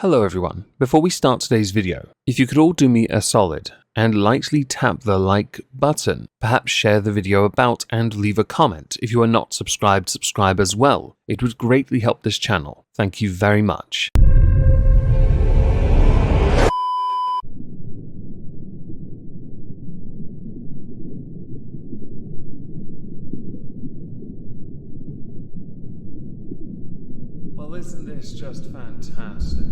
Hello everyone. Before we start today's video, if you could all do me a solid and lightly tap the like button, perhaps share the video about and leave a comment. If you are not subscribed, subscribe as well. It would greatly help this channel. Thank you very much. Well, isn't this just fantastic?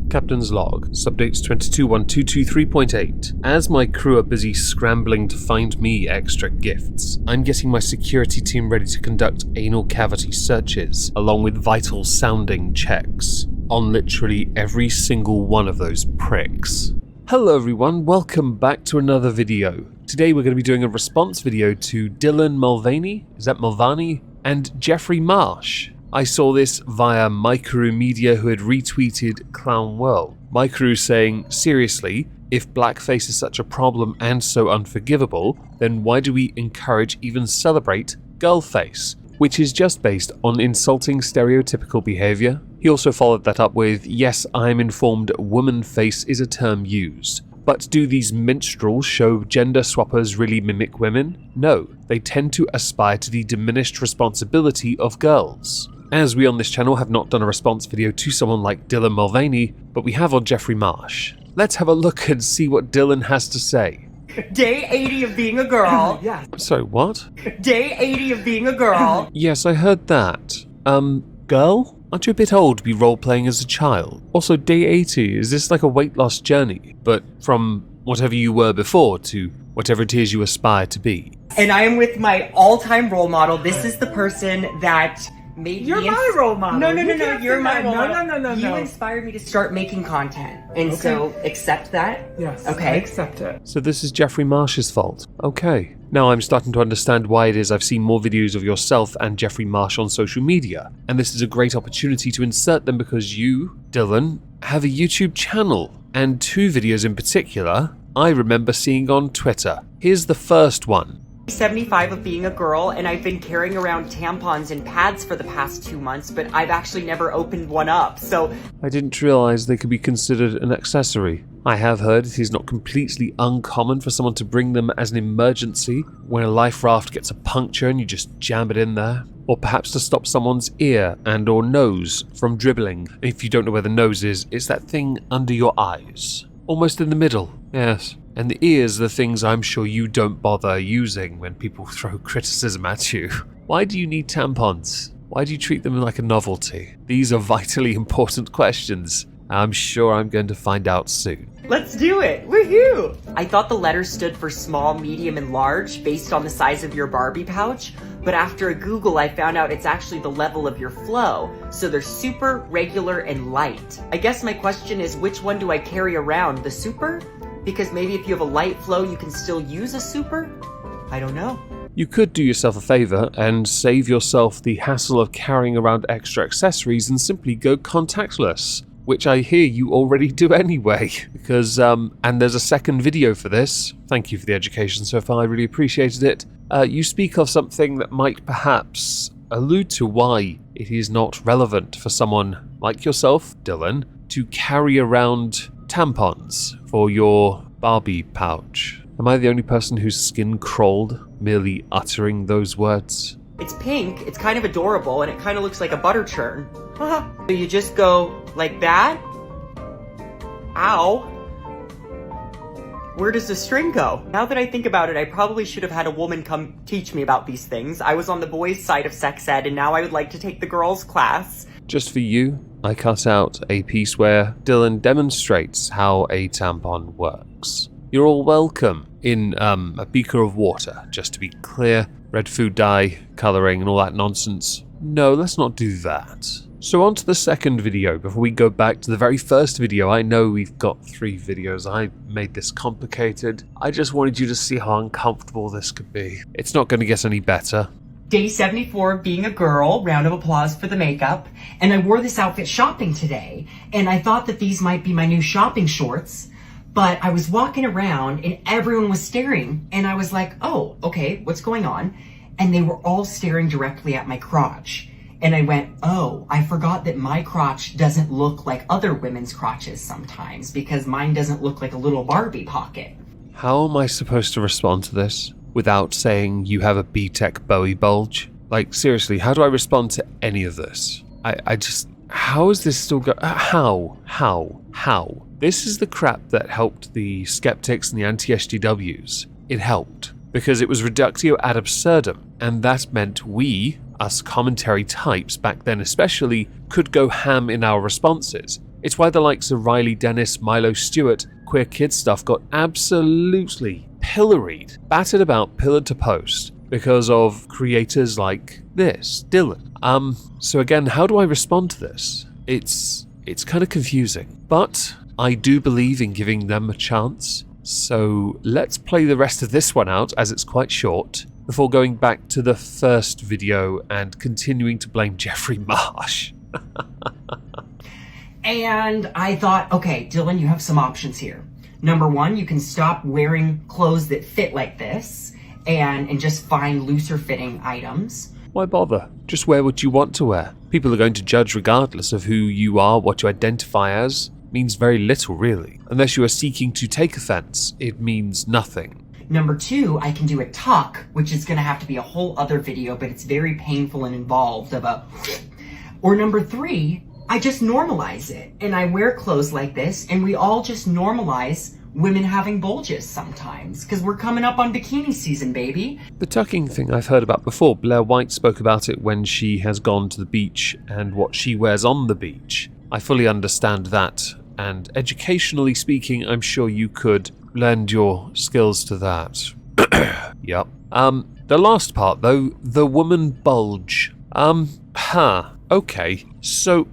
Captain's log, subdates 221223.8. As my crew are busy scrambling to find me extra gifts, I'm getting my security team ready to conduct anal cavity searches, along with vital sounding checks, on literally every single one of those pricks. Hello everyone, welcome back to another video. Today we're going to be doing a response video to Dylan Mulvaney, is that Mulvaney? And Jeffrey Marsh. I saw this via MyCrew Media, who had retweeted Clown World. MyCrew saying, seriously, if blackface is such a problem and so unforgivable, then why do we encourage, even celebrate, girlface? Which is just based on insulting stereotypical behaviour. He also followed that up with, yes, I'm informed woman face is a term used. But do these minstrels show gender swappers really mimic women? No, they tend to aspire to the diminished responsibility of girls. As we on this channel have not done a response video to someone like Dylan Mulvaney, but we have on Jeffrey Marsh. Let's have a look and see what Dylan has to say. Day 80 of being a girl. Yeah. Sorry, what? Day 80 of being a girl. Yes, I heard that. Girl? Aren't you a bit old to be role-playing as a child? Also, day 80, is this like a weight loss journey? But from whatever you were before to whatever it is you aspire to be? And I am with my all-time role model. This is the person that made You're me... my role model. No, you're my role model. No. You inspired me to start making content. And so, accept that? Yes, okay. I accept it. So this is Jeffrey Marsh's fault. Okay. Now I'm starting to understand why it is I've seen more videos of yourself and Jeffrey Marsh on social media. And this is a great opportunity to insert them because you, Dylan, have a YouTube channel. And two videos in particular, I remember seeing on Twitter. Here's the first one. 75 of being a girl, and I've been carrying around tampons and pads for the past 2 months, but I've actually never opened one up, so... I didn't realize they could be considered an accessory. I have heard it is not completely uncommon for someone to bring them as an emergency when a life raft gets a puncture and you just jam it in there. Or perhaps to stop someone's ear and or nose from dribbling. If you don't know where the nose is, it's that thing under your eyes. Almost in the middle, yes. And the ears are the things I'm sure you don't bother using when people throw criticism at you. Why do you need tampons? Why do you treat them like a novelty? These are vitally important questions. I'm sure I'm going to find out soon. Let's do it! Woohoo! I thought the letters stood for small, medium, and large based on the size of your Barbie pouch, but after a Google I found out it's actually the level of your flow, so they're super, regular, and light. I guess my question is, which one do I carry around? The super? Because maybe if you have a light flow you can still use a super? I don't know. You could do yourself a favor and save yourself the hassle of carrying around extra accessories and simply go contactless. Which I hear you already do anyway, because, and there's a second video for this. Thank you for the education so far, I really appreciated it. You speak of something that might perhaps allude to why it is not relevant for someone like yourself, Dylan, to carry around tampons for your Barbie pouch. Am I the only person whose skin crawled merely uttering those words? It's pink, it's kind of adorable, and it kind of looks like a butter churn. So you just go like that? Ow. Where does the string go? Now that I think about it, I probably should have had a woman come teach me about these things. I was on the boys' side of sex ed, and now I would like to take the girls' class. Just for you, I cut out a piece where Dylan demonstrates how a tampon works. You're all welcome in a beaker of water, just to be clear. Red food dye, colouring, and all that nonsense. No, let's not do that. So on to the second video. Before we go back to the very first video, I know we've got 3 videos. I made this complicated. I just wanted you to see how uncomfortable this could be. It's not going to get any better. Day 74 of being a girl, round of applause for the makeup. And I wore this outfit shopping today, and I thought that these might be my new shopping shorts. But I was walking around and everyone was staring, and I was like, oh, okay, what's going on? And they were all staring directly at my crotch. And I went, oh, I forgot that my crotch doesn't look like other women's crotches sometimes, because mine doesn't look like a little Barbie pocket. How am I supposed to respond to this without saying you have a B-Tech Bowie bulge? Like, seriously, how do I respond to any of this? I just... How is this still going? How? This is the crap that helped the skeptics and the anti-SJWs. It helped. Because it was reductio ad absurdum, and that meant we, us commentary types back then especially, could go ham in our responses. It's why the likes of Riley Dennis, Milo Stewart, queer kid stuff got absolutely pilloried, battered about pillar to post, because of creators like this, Dylan. So again, how do I respond to this? It's kind of confusing, but I do believe in giving them a chance. So let's play the rest of this one out, as it's quite short, before going back to the first video and continuing to blame Jeffrey Marsh. And I thought, okay, Dylan, you have some options here. Number one, you can stop wearing clothes that fit like this and just find looser fitting items. Why bother? Just wear what you want to wear. People are going to judge regardless of who you are, what you identify as. Means very little, really. Unless you are seeking to take offense, it means nothing. Number two, I can do a tuck, which is going to have to be a whole other video, but it's very painful and involved. Or number three, I just normalize it, and I wear clothes like this, and we all just normalize women having bulges sometimes, because we're coming up on bikini season, baby. The tucking thing I've heard about before. Blair White spoke about it when she has gone to the beach and what she wears on the beach. I fully understand that. And educationally speaking, I'm sure you could lend your skills to that. Yep. The last part, though, the woman bulge. Okay. So,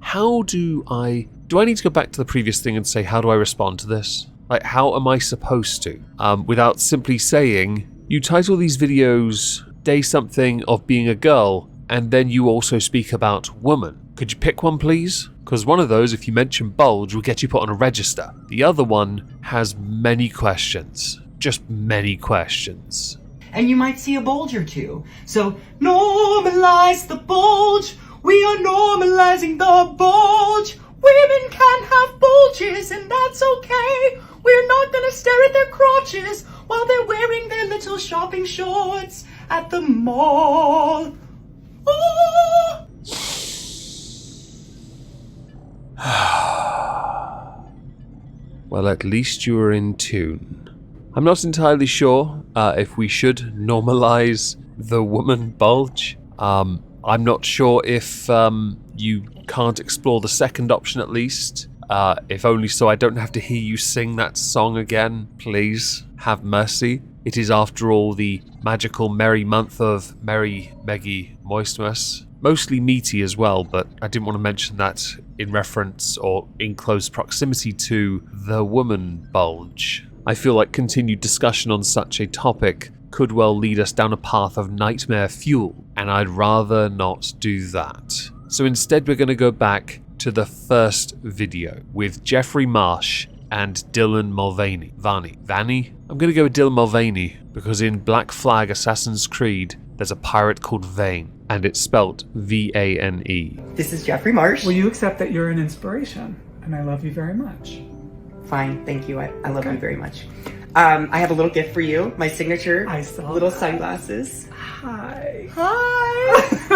how do I need to go back to the previous thing and say, how do I respond to this? Like, how am I supposed to? Without simply saying, you title these videos Day Something of Being a Girl, and then you also speak about woman. Could you pick one, please? Because one of those, if you mention bulge, will get you put on a register. The other one has many questions. Just many questions. And you might see a bulge or two. So, normalize the bulge. We are normalizing the bulge. Women can have bulges, and that's okay. We're not gonna stare at their crotches while they're wearing their little shopping shorts at the mall. Oh! Well, at least you were in tune. I'm not entirely sure if we should normalize the woman bulge. I'm not sure if you can't explore the second option at least. If only so I don't have to hear you sing that song again. Please, have mercy. It is after all the magical merry month of Merry Meggy Moistmas. Mostly meaty as well, but I didn't want to mention that in reference or in close proximity to the woman bulge. I feel like continued discussion on such a topic could well lead us down a path of nightmare fuel, and I'd rather not do that. So instead we're going to go back to the first video with Jeffrey Marsh and Dylan Mulvaney. Vanny? I'm going to go with Dylan Mulvaney because in Black Flag Assassin's Creed there's a pirate called Vane, and it's spelt V-A-N-E. This is Jeffrey Marsh. Will you accept that you're an inspiration? And I love you very much. Fine, thank you. I love you very much. I have a little gift for you. My signature. I saw little that. Sunglasses. Hi. Hi.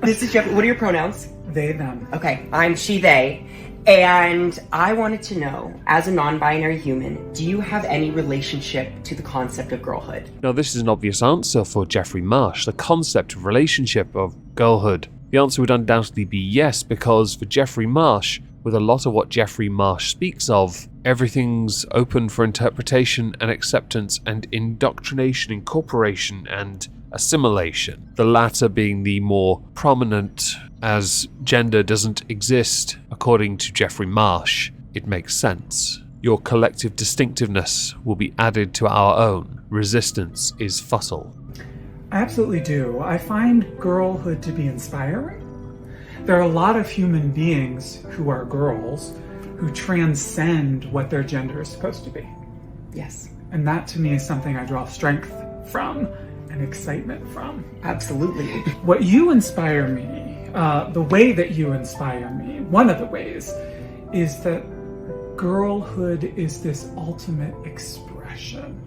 This is Jeffrey. What are your pronouns? They, them. Okay, I'm she, they. And I wanted to know, as a non-binary human, do you have any relationship to the concept of girlhood? Now this is an obvious answer for Jeffrey Marsh, the concept of relationship, of girlhood. The answer would undoubtedly be yes, because for Jeffrey Marsh, with a lot of what Jeffrey Marsh speaks of, everything's open for interpretation and acceptance and indoctrination, incorporation and assimilation. The latter being the more prominent, as gender doesn't exist according to Jeffrey Marsh. It makes sense. Your collective distinctiveness will be added to our own. Resistance is fossil. I absolutely do. I find girlhood to be inspiring. There are a lot of human beings who are girls who transcend what their gender is supposed to be. Yes. And that to me is something I draw strength from and excitement from. Absolutely. What you inspire me, the way that you inspire me, one of the ways, is that girlhood is this ultimate expression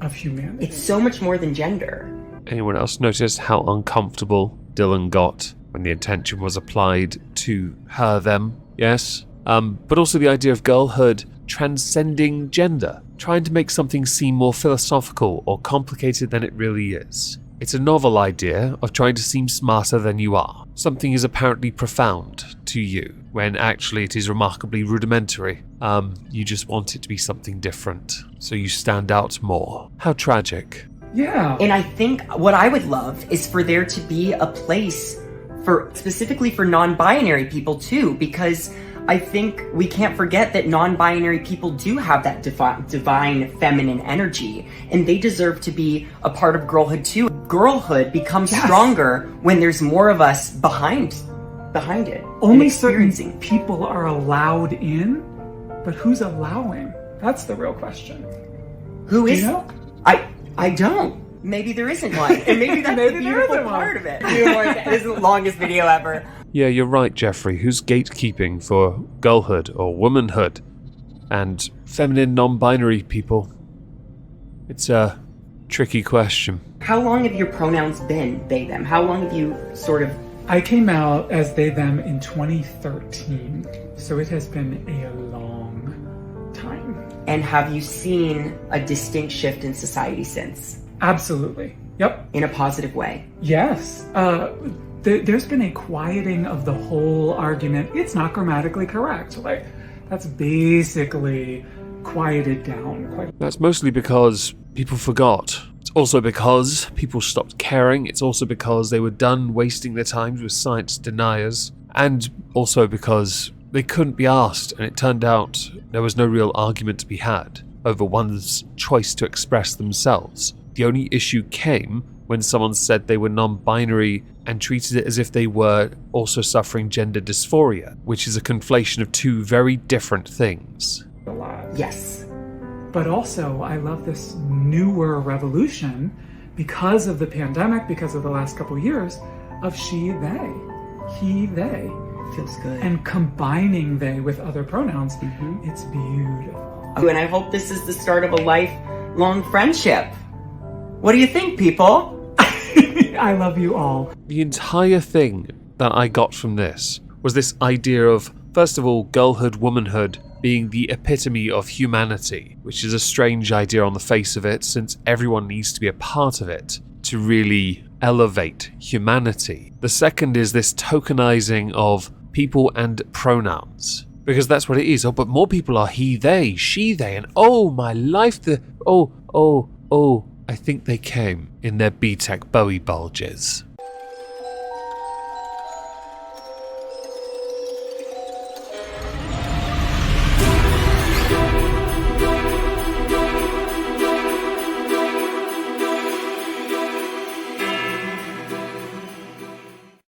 of humanity. It's so much more than gender. Anyone else notice how uncomfortable Dylan got when the intention was applied to her, them? Yes? But also the idea of girlhood transcending gender, trying to make something seem more philosophical or complicated than it really is. It's a novel idea of trying to seem smarter than you are. Something is apparently profound to you, when actually it is remarkably rudimentary. You just want it to be something different, so you stand out more. How tragic. Yeah. And I think what I would love is for there to be a place for, specifically for non-binary people too, because I think we can't forget that non-binary people do have that divine feminine energy, and they deserve to be a part of girlhood too. Girlhood becomes stronger when there's more of us behind it. Only certain people are allowed in, but who's allowing? That's the real question. Who is? You know? I don't. Maybe there isn't one, and maybe that's the beautiful part of it. This is the longest video ever. Yeah, you're right, Jeffrey. Who's gatekeeping for girlhood or womanhood and feminine non-binary people? It's a tricky question. How long have your pronouns been they, them? How long have you sort of... I came out as they, them in 2013, so it has been a long time. And have you seen a distinct shift in society since? Absolutely. Yep. In a positive way? Yes. There's been a quieting of the whole argument. It's not grammatically correct. Like, that's basically quieted down. That's mostly because people forgot. It's also because people stopped caring. It's also because they were done wasting their time with science deniers. And also because they couldn't be asked, and it turned out there was no real argument to be had over one's choice to express themselves. The only issue came when someone said they were non-binary and treated it as if they were also suffering gender dysphoria, which is a conflation of two very different things. A lot. Yes. But also, I love this newer revolution because of the pandemic, because of the last couple of years, of she, they, he, they. Feels good. And combining they with other pronouns. It's beautiful. And I hope this is the start of a lifelong friendship. What do you think, people? I love you all. The entire thing that I got from this was this idea of, first of all, girlhood, womanhood being the epitome of humanity, which is a strange idea on the face of it, since everyone needs to be a part of it to really elevate humanity. The second is this tokenizing of people and pronouns, because that's what it is. Oh, but more people are he, they, she, they, and oh my life, I think they came in their B-Tech Bowie bulges.